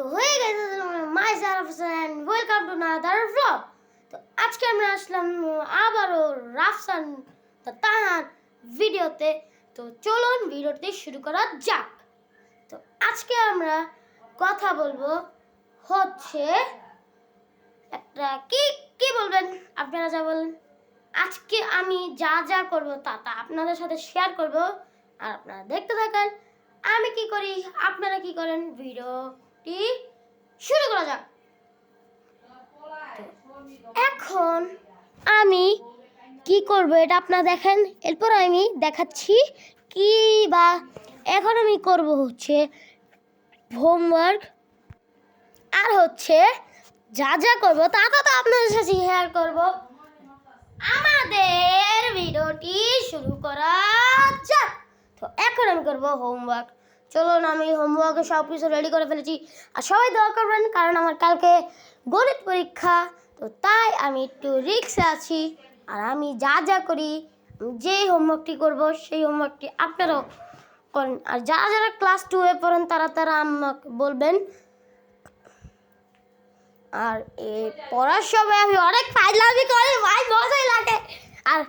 তো হয়ে গেছে my Saraf Hossain, welcome to another vlog. তো আজকে আমরা আসলাম আবারও রাফসান তাহার ভিডিওতে। তো চলুন ভিডিওটি শুরু করা যাক। তো আজকে আমরা কথা বলবো হচ্ছে একটা কি কি বলবেন আপনারা যা বলেন। আজকে আমি যা যা করবো তা আপনাদের সাথে শেয়ার করব, আর আপনারা দেখতে থাকেন আমি কি করি আপনারা কি করেন। ভিডিওটি শুরু করা যাক। এখন আমি কি করব এটা আপনারা দেখেন, এরপর আমি দেখাচ্ছি কি বা এখন আমি করব হচ্ছে হোমওয়ার্ক, আর হচ্ছে যা যা করবো তা তো আপনাদের সাথে শেয়ার করব। আমাদের ভিডিওটি শুরু করা যাক। তো এখন আমি করব হোমওয়ার্ক। চলুন, আমি হোমওয়ার্কে সব কিছু রেডি করে ফেলেছি, আর সবাই দোয়া করবেন কারণ আমার কালকে গণিত পরীক্ষা। তো তাই আমি একটু রিস্কে আছি, আর আমি যা যা করি যে হোমওয়ার্কটি করব সেই হোমওয়ার্কটি আপনারাও করেন, আর যারা যারা ক্লাস 2-এ পড়েন তারা আমাকে বলবেন। আর এই পড়ার সময় আমি অনেক ফাইজলামি করি, ভাই মজাই লাগে। আর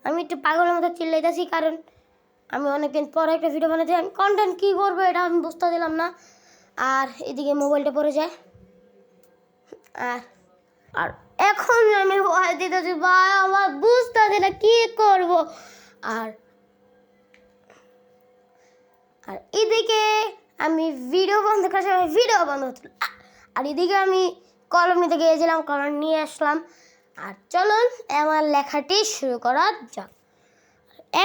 আমি একটু পাগলের মতো চিল্লাইতেছি কারণ আমি অনেকদিন পরে একটা ভিডিও বানাতে, আমি কন্টেন্ট কী করবো এটা আমি বুঝতে দিলাম না। আর এদিকে মোবাইলটা পড়ে যায়। আর আর এখন আমি ভয় দিতেছি ভাই, আমার বুঝতে না কী করব। আর আর এদিকে আমি ভিডিও বন্ধ করার সময় ভিডিও বন্ধ হচ্ছিল, আর এদিকে আমি কলম নিতে গিয়েছিলাম, কলম নিয়ে আসলাম। আর চলুন আমার লেখাটি শুরু করা যাক।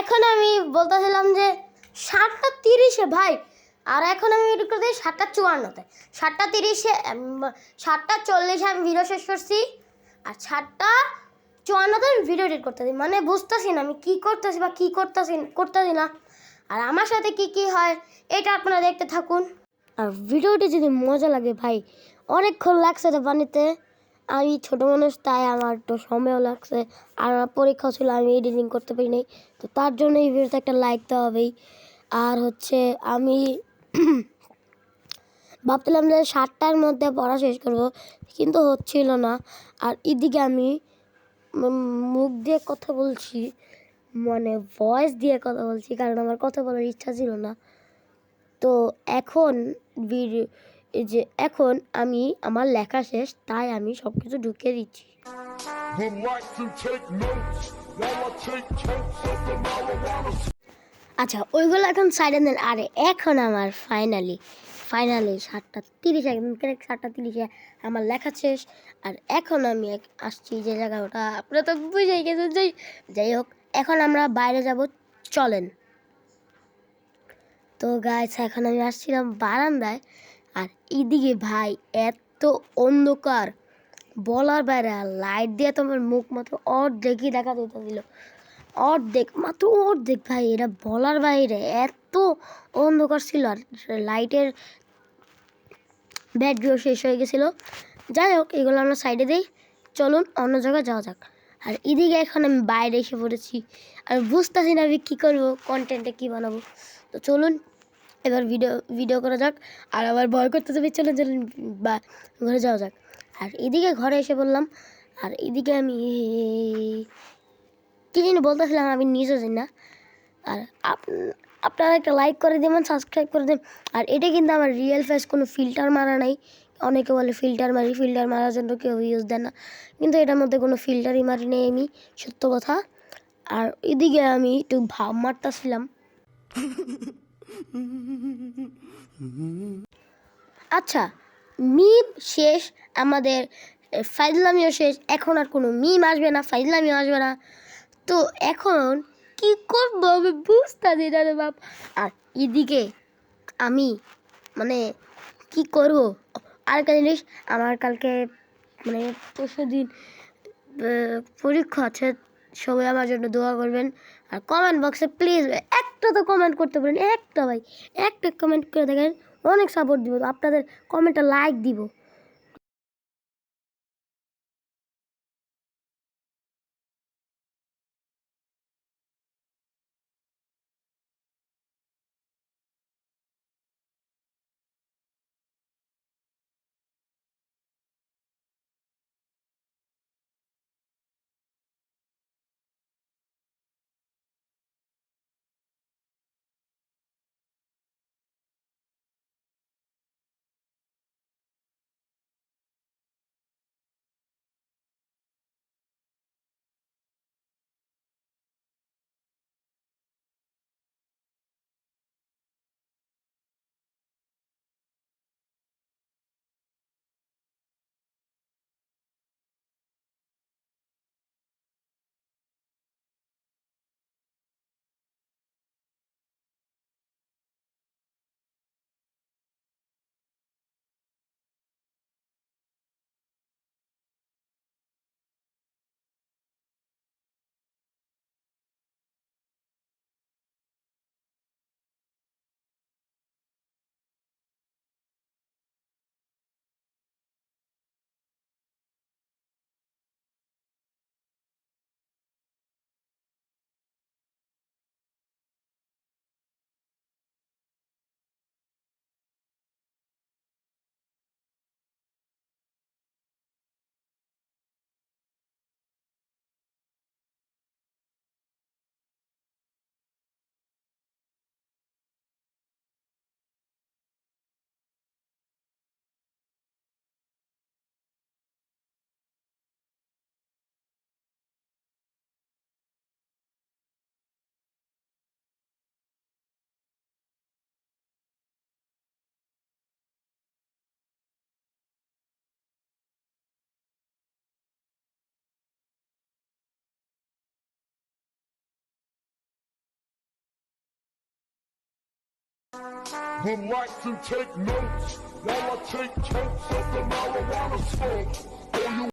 এখন আমি বলতেছিলাম যে 7:30-এ ভাই, আর এখন আমি ভিডিও করতে 7:54-তে, 7:30-এ 7:40-এ আমি ভিডিও শেষ করছি, আর 7:54-তে আমি ভিডিও এডিট করতেছি। মানে বুঝতেছি না আমি কী করতেছি বা কী করতেছি না। আর আমার সাথে কি কি হয় এটা আপনারা দেখতে থাকুন। আর ভিডিওটি যদি মজা লাগে ভাই, অনেকক্ষণ লাগছে এটা বানাতে, আমি ছোটো মানুষ তাই আমার একটু সময়ও লাগছে, আর আমার পরীক্ষা ছিল আমি এডিটিং করতে পারি নাই। তো তার জন্য এই ভিডিওতে একটা লাইক তো হবেই। আর হচ্ছে আমি ভাবছিলাম যে 7টার মধ্যে পড়া শেষ করবো, কিন্তু হচ্ছিল না। আর এদিকে আমি মুখ দিয়ে কথা বলছি, মানে ভয়েস দিয়ে কথা বলছি কারণ আমার কথা বলার ইচ্ছা ছিল না। তো এখন এখন আমি আমার লেখা শেষ, তাই আমি সব কিছু ঢুকিয়ে দিচ্ছি। আচ্ছা, ওইগুলো এখন সাইডে দেন। আরে এখন আমার ফাইনালি 7:30, একদম কারেক্ট 7:30-এ আমার লেখা শেষ। আর এখন আমি আসছি যে জায়গা, ওটা আপনারা তো বুঝেই গেছেন। যাই হোক, এখন আমরা বাইরে যাব, চলেন। তো গাইস এখন আমি আসছিলাম বারান্দায়, আর এদিকে ভাই এত অন্ধকার বলার বাইরে, আর লাইট দিয়ে তোমার মুখ মাত্র অর্ধেকই দেখা দিল, অর্ধেক ভাই, এটা বলার বাইরে এত অন্ধকার ছিল। আর লাইটের ব্যাটারিও শেষ হয়ে গেছিলো। যাই হোক, এগুলো আমরা সাইডে দিই, চলুন অন্য জায়গায় যাওয়া যাক। আর এদিকে এখন আমি বাইরে এসে পড়েছি, আর বুঝতেছি না আমি কী করবো, কন্টেন্টে কী বানাবো। তো চলুন এবার ভিডিও করা যাক। আর আবার ভয় করতে হবে, চলুন বা ঘরে যাওয়া যাক। আর এদিকে ঘরে এসে বললাম, আর এদিকে আমি কী জানি বলতেছিলাম আমি নিজেও জানি না। আর আপনারা একটা লাইক করে দেবেন, সাবস্ক্রাইব করে দেবেন। আর এটা কিন্তু আমার রিয়েল ফেস, কোনো ফিল্টার মারা নাই। অনেকে বলে ফিল্টার মারার জন্য কেউ ইউজ দেয় না, কিন্তু এটার মধ্যে কোনো ফিল্টারই মারি নেই আমি, সত্য কথা। আর এদিকে আমি একটু ভাব মারতেছিলাম। আচ্ছা, মিম শেষ, আমাদের ফাইজলামিও শেষ, এখন আর কোনো মিম আসবে না, ফাইজলামিও আসবে না। তো এখন কি করবো আমি বুঝতে না রে বাপ। আর এদিকে আমি মানে কি করব, আরেকটা জিনিস, আমার কালকে মানে পরশুদিন পরীক্ষা আছে, সবাই আমার জন্য দোয়া করবেন। আর কমেন্ট বক্সে প্লিজ একটা তো কমেন্ট করতে পারেন, একটা ভাই, একটা কমেন্ট করে দেখেন, অনেক সাপোর্ট দিব, আপনাদের কমেন্টটা লাইক দিব। Relax and take notes while I take totes of the marijuana smoke.